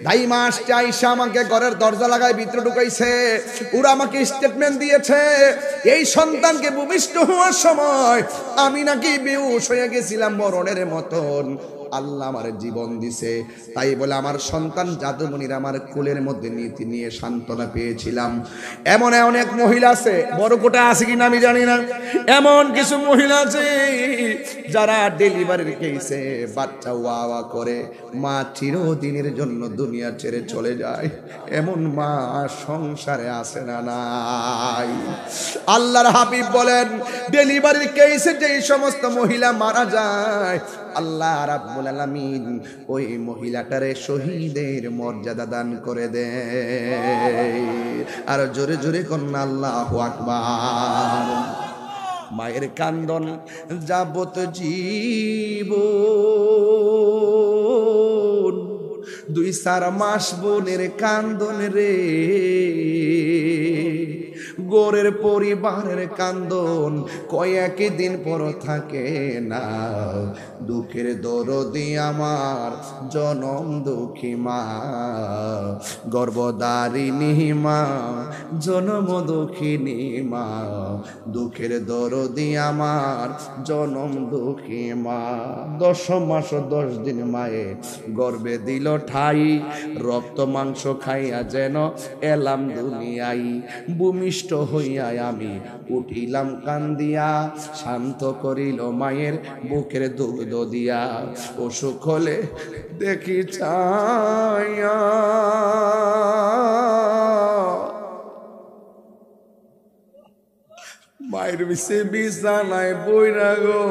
দাইমা আসছে, আইসা আমাকে ঘরের দরজা লাগায় ভিতরে ঢুকাইছে, ওরা আমাকে স্টেটমেন্ট দিয়েছে এই সন্তানকে ভূমিষ্ঠ হওয়ার সময় আমি নাকি বেহুশ হয়ে গেছিলাম মরণের মতন, আল্লাহ আমার জীবন দিছে। তাই বলে আমার সন্তান জাদুমণির আমার কোলের মধ্যে নীতি নিয়ে সান্ত্বনা পেয়েছিলাম। এমন অনেক মহিলা আছে, বড় কোটা আছে কিনা আমি জানি না, এমন কিছু মহিলা আছে যারা ডেলিভারির কেসে বাচ্চা ওয়া করে মা চিরদিনের জন্য দুনিয়া ছেড়ে চলে যায়। এমন মা সংসারে আসে না নাই? আল্লাহর হাবিব বলেন, ডেলিভারির কেসে যেই সমস্ত মহিলা মারা যায়, আল্লাহ রাব্বুল আলামিন ওই মহিলাটারে শহীদের মর্যাদা দান করে দেয়। আর জোরে জোরে কন্যা আল্লাহু আকবার। মায়ের কান্দন যাবত জীবন, 2-4 মাস বোনের কান্দন রে, গোরের পরিবারের কান্দন কয়েক দিন পর থাকে না। দুঃখের দরদি আমার জনম দুঃখী মা, গর্ভধারিণী মা, জনম দুঃখিনী মা, দুঃখের দরদি আমার জনম দুঃখী মা। 10 মাস 10 দিন মায়ে গর্ভে দিল ঠাই, রক্ত মাংস খাইয়া যেন এলাম দুনিয়ায়। ভূমিষ্ঠ হইয়া আমি উঠিলাম কান্দিয়া, শান্ত করিল মায়ের বুকের দুগ্ধ দিয়া। অসুখ হলে দেখি চাইয়া মায়ের বিষে বিছানায় বইরা গো,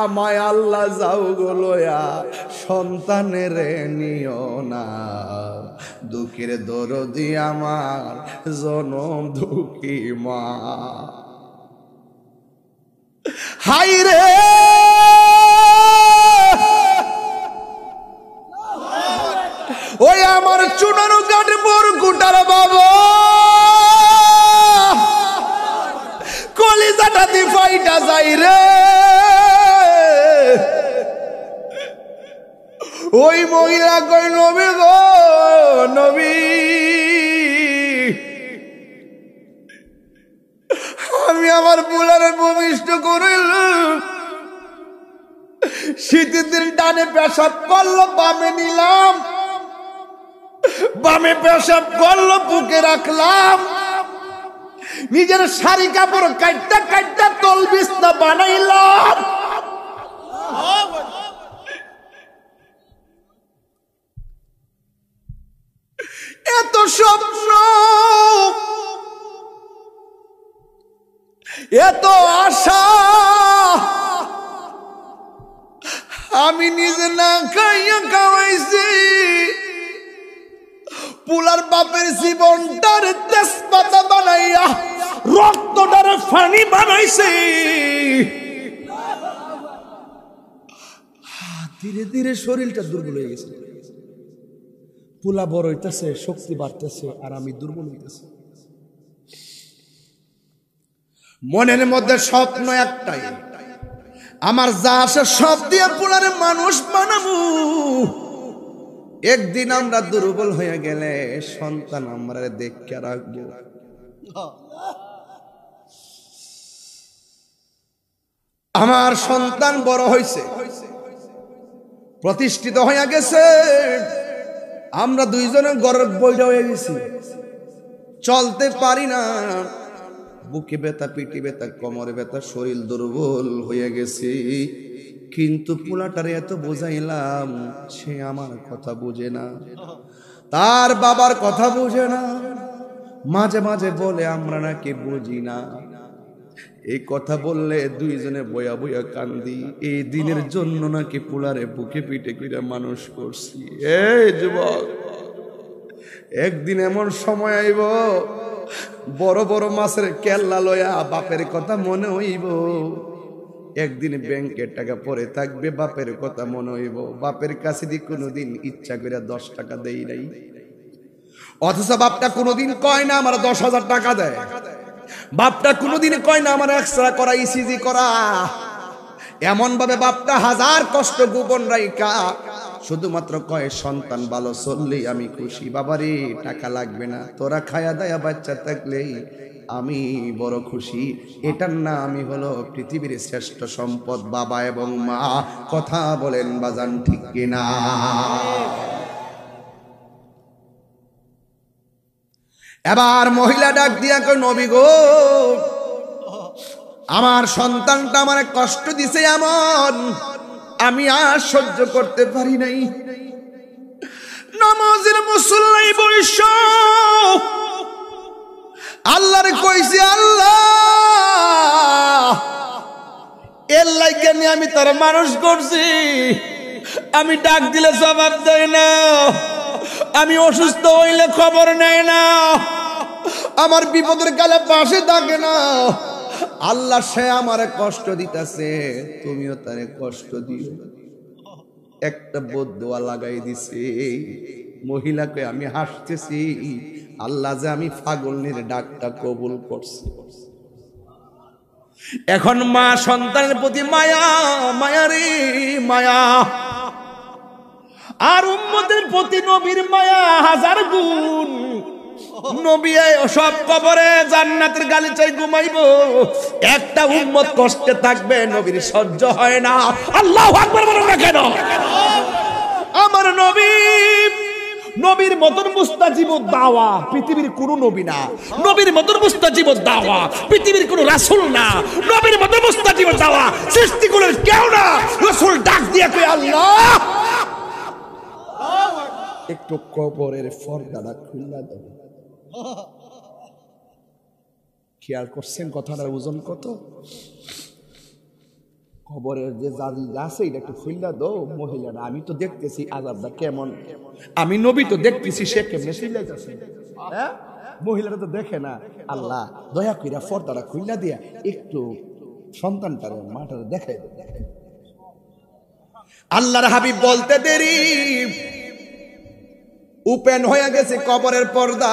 আমায় আল্লাহ যাও গো লয়া সন্তানের নিও না। দুঃখের দরদি আমার জনম দুঃখী মা। হাই রে ওই আমার চুনারু কাঠপুর গুটার বাবা, কলিজাটা দি ফাইটা যাই রে। ওই মহিলা কই, নবী গো নবী, আমি আমার বুলারে ভূমিষ্ঠ করিল, শীতের দিন ডানে পেশাব করলো, বামে নিলাম, বামে পেশাব করলো, বুকে রাখলাম, নিজের শাড়ি কাপড় কাটটা কাটটা তল বিছনা বানাইলাম। এত স্বপ্ন, এত আশা, আমি নিজে না খাইয়া খাওয়াইছি, পুলার বাপের জীবনটার তেজপাতা বানাইয়া রক্তটার ফানি বানাইছি। ধীরে ধীরে শরীরটা দুর্বল হয়ে গেছে, পুলা বড় হইতেছে, শক্তি বাড়তেছে, আর আমি দুর্বল হইতেছি। মনের মধ্যে স্বপ্ন একটাই, আমার যা আসে সব দিয়ে পুলারে মানুষ বানাবো। একদিন আমরা দুর্বল হয়ে গেলে সন্তান আমরা দেখে রাখবো। আমার সন্তান বড় হয়েছে, প্রতিষ্ঠিত হয়ে গেছে, আমরা দুইজনে ঘরের বইটা হয়ে গেছি, চলতে পারি না, বুকে ব্যথা, পিঠে ব্যথা, কোমরে ব্যথা, শরীর দুর্বল হয়ে গেছে। কিন্তু পোলাটারে এত বোঝাইলাম, সে আমার কথা বুঝে না, তার বাবার কথা বুঝে না। মাঝে মাঝে বলে আমরা নাকি বুঝি না। এই কথা বললে দুইজনে বয়া বয়া কান্দি। এই দিনের জন্য নাকি পোলারে বুকে পিঠে করে মানুষ করছি। এই যুবক, একদিন এমন সময় আইব, বড় বড় মাছের কেল্লা লয়া বাপের কথা মনে হইব। একদিন ব্যাংকের টাকা পরে থাকবে, বাপের কথা মনে হইব। বাপের কাছে দিয়ে কোনোদিন ইচ্ছা করে 10 টাকা দেই নাই, অথচ বাপটা কোনোদিন কয় না আমার 10,000 টাকা দেয়। বাপটা কোনোদিন কয় না আমার এক্সরা করা, ইসিজি করা। এমন ভাবে বাপটা হাজার কষ্ট গোপন রাইকা শুধুমাত্র কয় সন্তান ভালো চললেই আমি খুশি। বাবারে টাকা লাগবে না, তোরা খায়া দায়া বাচ্চা থাকলেই আমি বড় খুশি। এটার না আমি হলো পৃথিবীর শ্রেষ্ঠ সম্পদ বাবা এবং মা। কথা বলেন বাজান, ঠিক কিনা? এবার মহিলা ডাক দিয়া কই, নবী গো, আমার সন্তানটা আমার কষ্ট দিছে এমন আমি আর সহ্য করতে পারি নাই। নামাজের মুসল্লাই বৈশ আল্লাহরে কইছি, আল্লাহ এর লাইগা নিয়ে আমি তার মানুষ করছি, আমি ডাক দিলে জবাব দেয় না, আমি অসুস্থ হইলে খবর নেয় না, আমার বিপদের কালে পাশে থাকে না। আল্লাহ সে আমারে কষ্ট দিতেছে, তুমিও তারে কষ্ট দিও। একটা বদদুয়া লাগাই দিছে। মহিলাকে আমি হাসতেছি, আল্লাহ যে আমি পাগলের ডাকটা কবুল করছি। এখন মা সন্তানের প্রতি মায়া, মায়া রে মায়া, আর উম্মতের প্রতি নবীর মায়া হাজার গুণ। নবী সব কবরে জান্নাতের গালিচায় ঘুমাইবো, একটা উম্মত কষ্টে থাকবে, নবীর সহ্য হয় না। আল্লাহু আকবার বলেন না কেন? আমার নবী, নবীর মতন মুস্তাজিব দাওয়া পৃথিবীর কোন নবী না, নবীর মতন মুস্তাজিব দাওয়া পৃথিবীর কোন রাসূল না, নবীর মতন মুস্তাজিব দাওয়া সৃষ্টি করে কেউ না। রাসূল ডাক দিয়ে কই, আল্লাহ একটু কবরের পর্দাটা খুলে দাও। খেয়াল করছেন কথাটার ওজন কত? কবরের যে জাজি আছে এটা একটু খুলে দাও। মহিলারা, আমি তো দেখতেছি আযাবটা কেমন, আমি নবী তো দেখতেছি সে কেমনে চিল্লাইতেছে। হ্যাঁ, মহিলারা তো দেখে না। আল্লাহ দয়া কইরা পর্দাটা খুলে দিয়া একটু সন্তানটারে মাটারে দেখাই দাও। আল্লাহর হাবিব বলতে দেরি, ওপেন হয়ে গেছে কবরের পর্দা।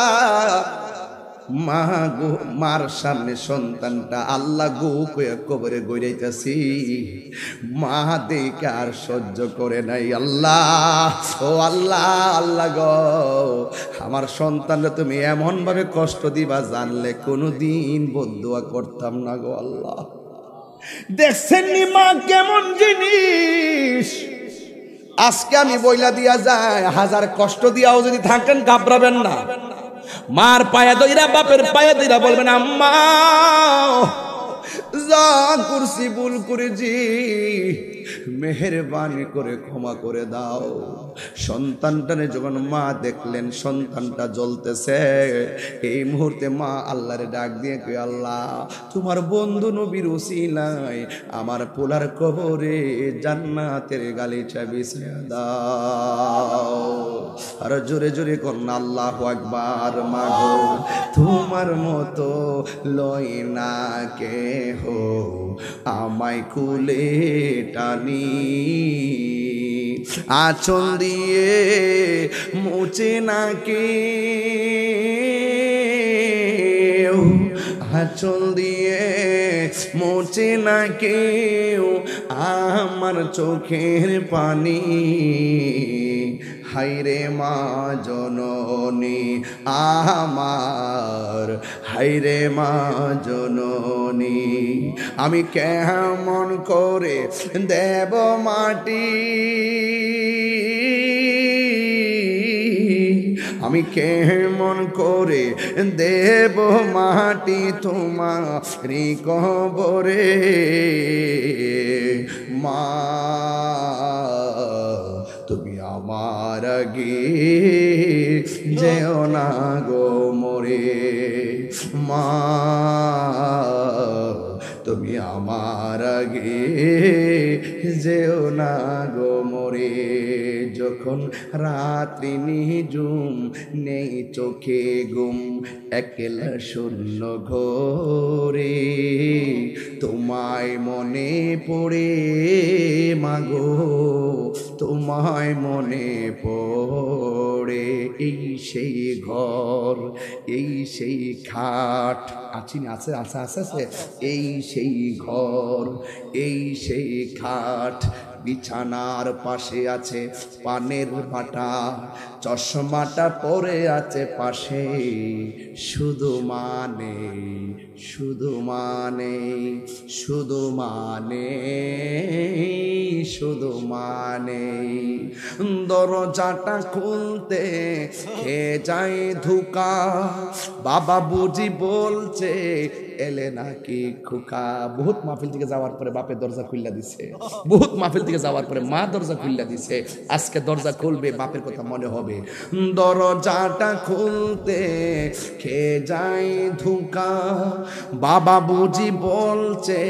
মা গো, মার সামনে সন্তানটা আল্লাহ গো কইয়া কবরে গইরাইতাছি। মা দেখে আর সহ্য করে নাই। আল্লাহ, ও আল্লাহ, আল্লাহ গো, আমার সন্তানরা তুমি এমন ভাবে কষ্ট দিবা জানলে কোনোদিন বদদুয়া করতাম না গো আল্লাহ। দেখছেন নি মা কেমন জিনিস? আজকে আমি বইলা দিয়া যায়, হাজার কষ্ট দিয়াও যদি থাকেন ঘাবড়াবেন না। মার পায়া দইরা, বাপের পায়া দইরা বলবেন, আম্মা যা করছি ভুল করেছি, মেহেরবানি করে ক্ষমা করে দাও। সন্তানটারে যখন মা দেখলেন সন্তানটা জ্বলতেছে, এই মুহূর্তে মা আল্লাহরে ডাক দিয়ে কই, আল্লাহ তোমার বন্ধু নবীর উসিলায় আমার পোলার কবরে জান্নাতের গালিচা বিছিয়ে দাও। আর জোরে জোরে করুন আল্লাহু আকবার। মাগো তোমার মতো লয় না কেহ আমায় কুলে টানি, আঁচল দিয়ে মুছে না কেউ, আঁচল দিয়ে মুছে না কেউ আমার চোখের পানি। হায়রে মা জননী আমার, হায়রে মা জননী, আমি কেমন করে দেব মাটি, আমি কেমন করে দেব মাটি তোমারি কবরে মা তুমি আমার আগে যেও না গো মোরে মা তুমি আমার আগে যেও না গো মোরে যখন রাত্রি নিঝুম নেই চোখে ঘুম একলা শূন্য ঘরে তোমায় মনে পড়ে মাগো তোমায় মনে পড়ে এই সেই ঘর এই সেই খাট আছি না আছে আছে আছে আছে এই সেই ঘর এই সেই খাট বিছানার পাশে আছে পানের বাটা চশমাটা পরে আছে পাশে শুধু মানে শুধু মানে শুধু মানে শুধু মানে দরজাটা খুলতে খেয়ে যায় ধোকা বাবা বুঝি বলছে এলে নাকি খোকা বহুত মাহফিল থেকে যাওয়ার পরে বাপের দরজা খুললা দিছে বহুত মাহফিল থেকে যাওয়ার পরে মা দরজা খুললা দিছে আজকে দরজা খুলবে বাপের কথা মনে হবে দরজাটা খুলতে খেয়ে যায় ধোকা বাবা বুঝি বলছে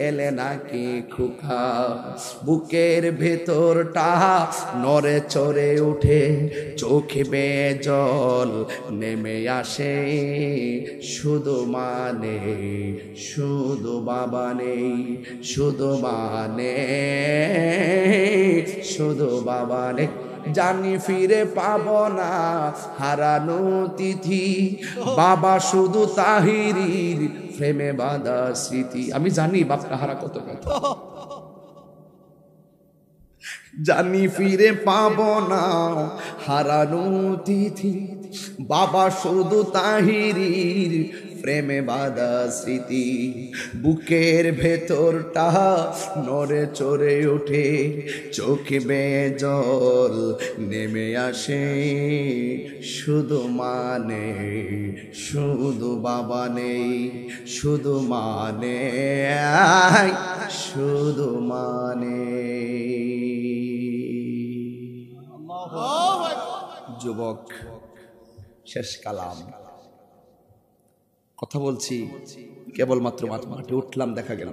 এলে নাকি খোকা বুকের ভেতরটা নড়ে চড়ে উঠে চোখে বেয়ে জল নেমে আসে শুধু মানে শুধু বাবা নেই শুধু মানে শুধু বাবা নেই জানি ফিরে পাবো না হারানো তিথি বাবা শুধু তাহিরির প্রেমে বাঁধা স্মৃতি আমি জানি বাপটা হারা কত কথা জানি ফিরে পাবো না হারানো তিথি বাবা শুধু তাহিরির প্রেমে বাঁধা স্মৃতি বুকের ভেতরটা নড়ে চড়ে ওঠে চোখে বেয়ে জল নেমে আসে শুধু মানে শুধু বাবা নেই শুধু মানে শুধু মানে যুবক শেষ কালাম কথা বলছি কেবলমাত্র মাঠে উঠলাম দেখা গেল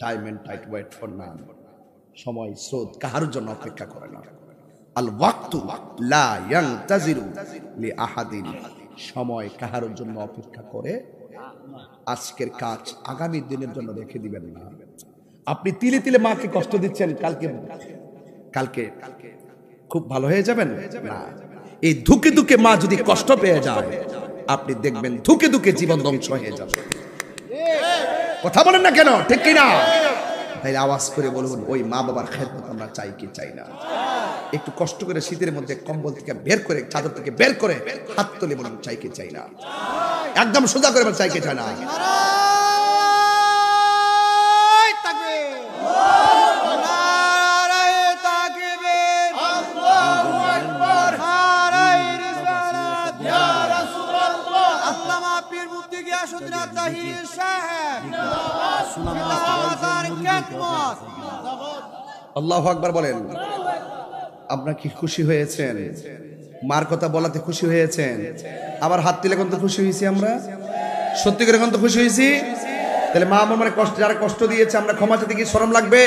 time and tide wait for none সময় স্রোত কাহার জন্য অপেক্ষা করে না আল ওয়াক্তু লা ইয়ানতাজিরু লি আহাদিন সময় কাহার জন্য অপেক্ষা করে আজকের কাজ আগামী দিনের জন্য রেখে দিবেন না আপনি তিলে তিলে মাকে কষ্ট দিচ্ছেন কালকে কালকে খুব ভালো হয়ে যাবেন না এই ধুকে ধুকে মা যদি কষ্ট পেয়ে যায় আপনি দেখবেন ধুকে ধুকে জীবন ধ্বংস হয়ে যাবে কথা বলেন না কেন ঠিক কি না তাই আওয়াজ করে বলুন ওই মা বাবার খেদমত আমরা চাই কি চাই না একটু কষ্ট করে শীতের মধ্যে কম্বল থেকে বের করে চাদর থেকে বের করে হাত তুলে বলুন চাই কি চাই না একদম সোজা করে চাই কি চাই না আল্লাহু আকবার বলেন আপনারা কি খুশি হয়েছেন মার কথা বলাতে খুশি হয়েছেন আবার হাত তুলে কোন তো খুশি হয়েছি আমরা সত্যি করে কোন তো খুশি হয়েছি তাহলে মা আমার মানে কষ্ট যারা কষ্ট দিয়েছে আমরা ক্ষমা চাইতে কি শরম লাগবে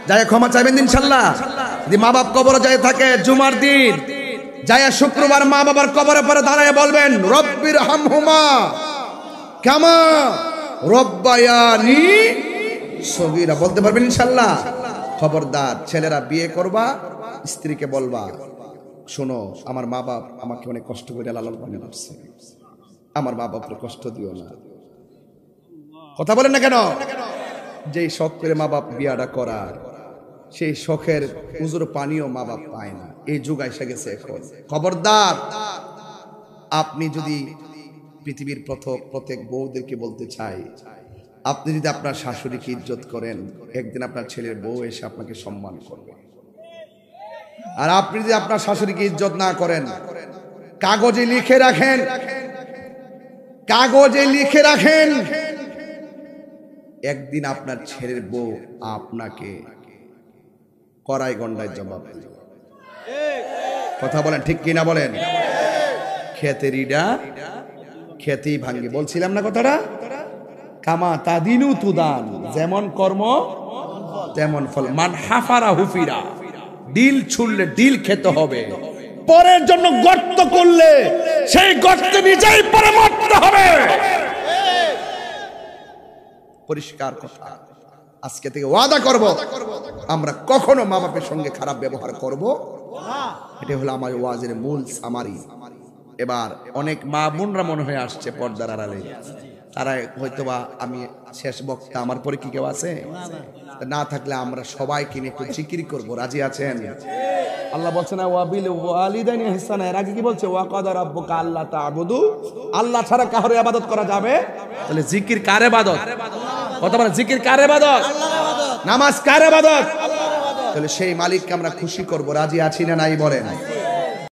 যায় ক্ষমা চাইবেন ইনশাআল্লাহ যদি মা বাপ কবরে যায় থাকে জুমার দিন যায় শুক্রবার মা বাবার কবরে পরে দাঁড়ায় বলবেন রব্বির হামহুমা কামা রব্বায়ানি সগীরা বলতে পারবেন ইনশাআল্লাহ খবরদার ছেলেরা বিয়ে করবা স্ত্রীকে বলবা শোনো আমার মা বাপ আমাকে অনেক কষ্ট করে লালন পালন করছে আমার মা বাপকে কষ্ট দিও না কথা বলেন না কেন যেই শখ করে মা বাপ বিয়াটা করার সেই শখের উজুর পানিও মা বাপ পায় না এই যুগ এসে গেছে এখন খবরদার আপনি যদি পৃথিবীর প্রত্যেক বউদেরকে বলতে চাই আপনি যদি আপনার শাশুড়িকে ইজ্জত করেন একদিন আপনার ছেলের বউ এসে আপনাকে সম্মান করবে আর আপনি যদি আপনার শাশুড়িকে ইজ্জত না করেন কাগজে লিখে রাখেন, কাগজে লিখে রাখেন, একদিন আপনার ছেলের বউ আপনাকে কড়াই গন্ডায় জবাব দিবে। কথা বলেন ঠিক কিনা বলেন? খেতের ইডা খেতেই ভাঙ্গে, বলছিলাম না কথাটা? কামা তাদিনু তুদান, যেমন কর্ম তেমন ফল। মান হাফারা হুফিরা, ডিল ছুড়লে ডিল খেতে হবে, পরের জন্য গর্ত করলে সেই গর্তে নিজেই পরে মরতে হবে। পরিষ্কার কথা। আজকে থেকে ওয়াদা করব, আমরা কখনো মা বাপের সঙ্গে খারাপ ব্যবহার করব না। এটা হলো আমার ওয়াজের মূল সামারি। এবার অনেক মা বোনরা মনে হয়ে আসছে পর্দার আড়ালে, তারা হয়তোবা আমি শেষ বক্তা, আমার পরে কি কেউ আছে? না থাকলে আমরা সবাই কিনে একটু জিকির করব, রাজি আছেন? আল্লাহ বলছে না ওয়াবিল ওয়ালিদাইনি ইহসানা, এর আগে কি বলছে? ওয়া কাদা রাব্বুকা আল্লা তা'বুদু, আল্লাহ ছাড়া কারো ইবাদত করা যাবে? তাহলে জিকির কার ইবাদত? কথা বলেন, জিকির কার ইবাদত? নামাজ কার ইবাদত? তাহলে সেই মালিককে আমরা খুশি করব, রাজি আছি না নাই বলেন?